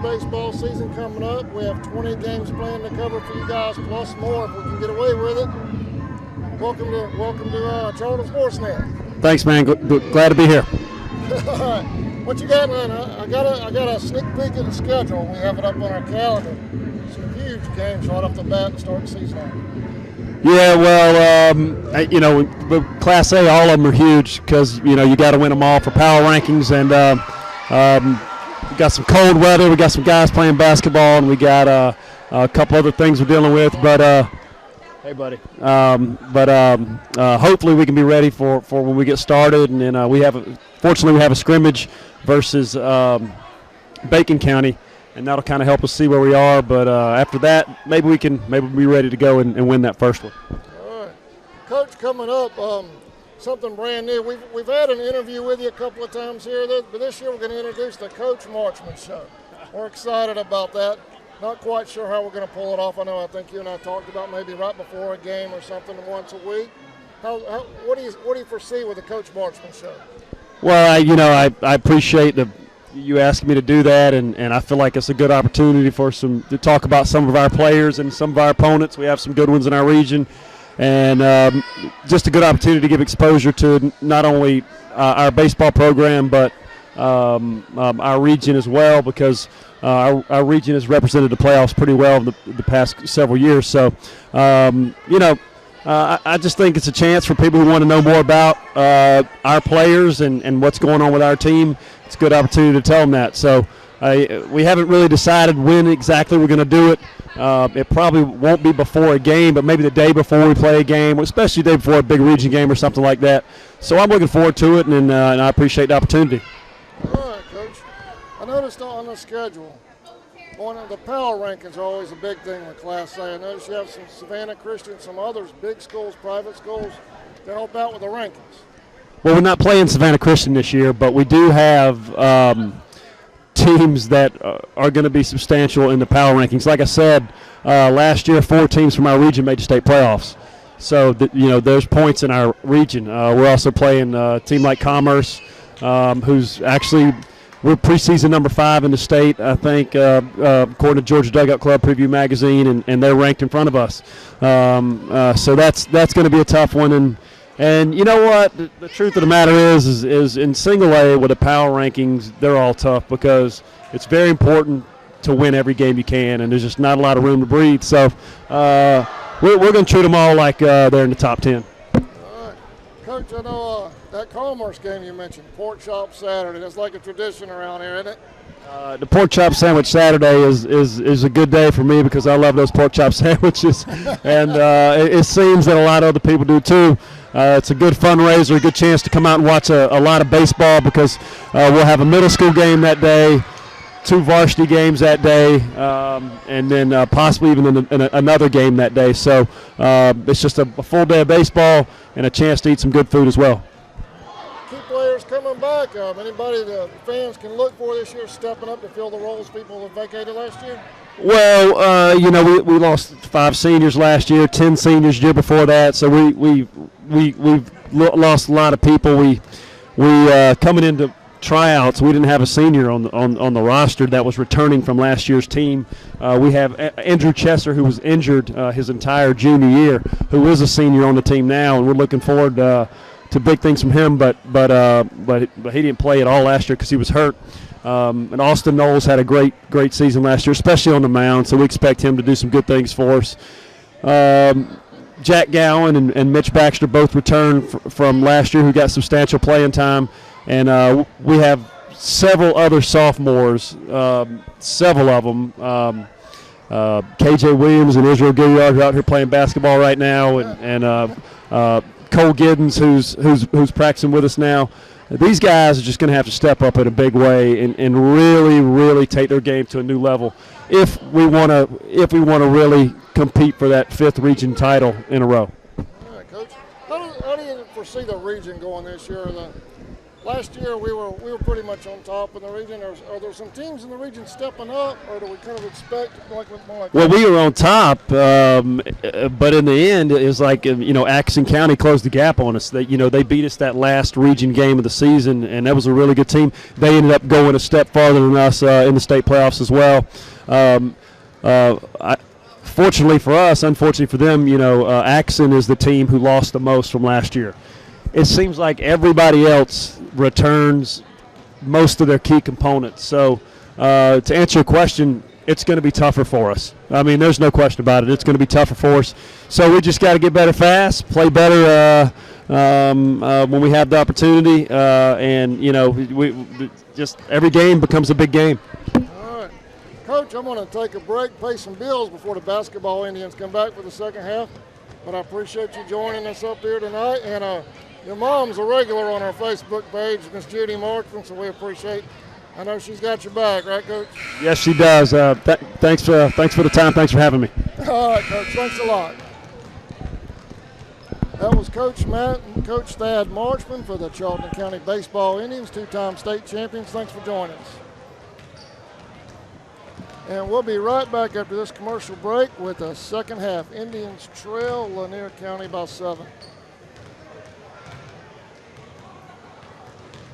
baseball season coming up. We have 20 games planned to cover for you guys, plus more if we can get away with it. Welcome to Charlton Sports Net. Thanks, man. Glad to be here. All right. What you got, man? I got a sneak peek at the schedule. We have it up on our calendar. Some huge games right off the bat to start the season out. Yeah, well, Class A, all of them are huge because, you got to win them all for power rankings. And we got some cold weather. We got some guys playing basketball, and we got a couple other things we're dealing with. But, hey, buddy. Hopefully we can be ready for when we get started. And then fortunately, we have a scrimmage versus Bacon County. And that'll kind of help us see where we are. But after that, maybe we'll be ready to go and win that first one. All right. Coach, coming up, something brand new. We've had an interview with you a couple of times here, but this year we're going to introduce the Coach Marchman Show. We're excited about that. Not quite sure how we're going to pull it off. I think you and I talked about maybe right before a game or something once a week. What do you foresee with the Coach Marchman Show? Well, I appreciate you asking me to do that, and I feel like it's a good opportunity to talk about some of our players and some of our opponents. We have some good ones in our region, and just a good opportunity to give exposure to not only our baseball program but our region as well, because our region has represented the playoffs pretty well the past several years. So, I just think it's a chance for people who want to know more about our players and what's going on with our team. It's a good opportunity to tell them that. So we haven't really decided when exactly we're going to do it. It probably won't be before a game, but maybe the day before we play a game, especially the day before a big region game or something like that. So I'm looking forward to it, and I appreciate the opportunity. All right, Coach. I noticed on the schedule, the power rankings are always a big thing with Class A. I noticed you have some Savannah Christian, some others, big schools, private schools, to help out with the rankings. Well, we're not playing Savannah Christian this year, but we do have teams that are going to be substantial in the power rankings. Like I said, last year 4 teams from our region made the state playoffs. So, there's points in our region. We're also playing a team like Commerce, who's actually – we're preseason number 5 in the state, I think, according to Georgia Dugout Club Preview Magazine, and they're ranked in front of us. So that's going to be a tough one. And you know what? The truth of the matter is in single A with the power rankings, they're all tough because it's very important to win every game you can, and there's just not a lot of room to breathe. So we're going to treat them all like they're in the top 10. Coach, I know that Commerce game you mentioned, Pork Chop Saturday, that's like a tradition around here, isn't it? The pork chop sandwich Saturday is a good day for me because I love those pork chop sandwiches, and it seems that a lot of other people do too. It's a good fundraiser, a good chance to come out and watch a lot of baseball because we'll have a middle school game that day, 2 varsity games that day, and then possibly even another game that day. So it's just a full day of baseball and a chance to eat some good food as well. Key players coming back. Anybody the fans can look for this year stepping up to fill the roles people have vacated last year? Well, we lost 5 seniors last year, 10 seniors year before that. So we've lost a lot of people. We coming into tryouts, we didn't have a senior on the roster that was returning from last year's team. We have Andrew Chesser, who was injured his entire junior year, who is a senior on the team now, and we're looking forward to big things from him. But he didn't play at all last year because he was hurt. And Austin Knowles had a great season last year, especially on the mound. So we expect him to do some good things for us. Jack Gowan and Mitch Baxter both returned from last year, who got substantial playing time. And we have several other sophomores, several of them. KJ Williams and Israel Gilliard are out here playing basketball right now, and Cole Giddens, who's practicing with us now. These guys are just going to have to step up in a big way and really, really take their game to a new level if we want to really compete for that 5th region title in a row. All right, Coach. How do you foresee the region going this year? last year we were pretty much on top in the region. Are there some teams in the region stepping up, or do we kind of expect more like? Well, we were on top, but in the end, it was like Atkinson County closed the gap on us. They beat us that last region game of the season, and that was a really good team. They ended up going a step farther than us in the state playoffs as well. Fortunately for us, unfortunately for them, Atkinson is the team who lost the most from last year. It seems like everybody else returns most of their key components. So to answer your question, it's going to be tougher for us. I mean, there's no question about it. It's going to be tougher for us. So we just got to get better fast, play better when we have the opportunity, and we just every game becomes a big game. All right, Coach, I'm going to take a break, pay some bills before the basketball Indians come back for the second half. But I appreciate you joining us up here tonight, and your mom's a regular on our Facebook page, Miss Judy Marchman, so we appreciate. I know she's got your back, right, Coach? Yes, she does. Thanks for the time. Thanks for having me. All right, Coach. Thanks a lot. That was Coach Thad Marchman for the Charlton County Baseball Indians, two-time state champions. Thanks for joining us. And we'll be right back after this commercial break with the second half. Indians trail Lanier County by 7.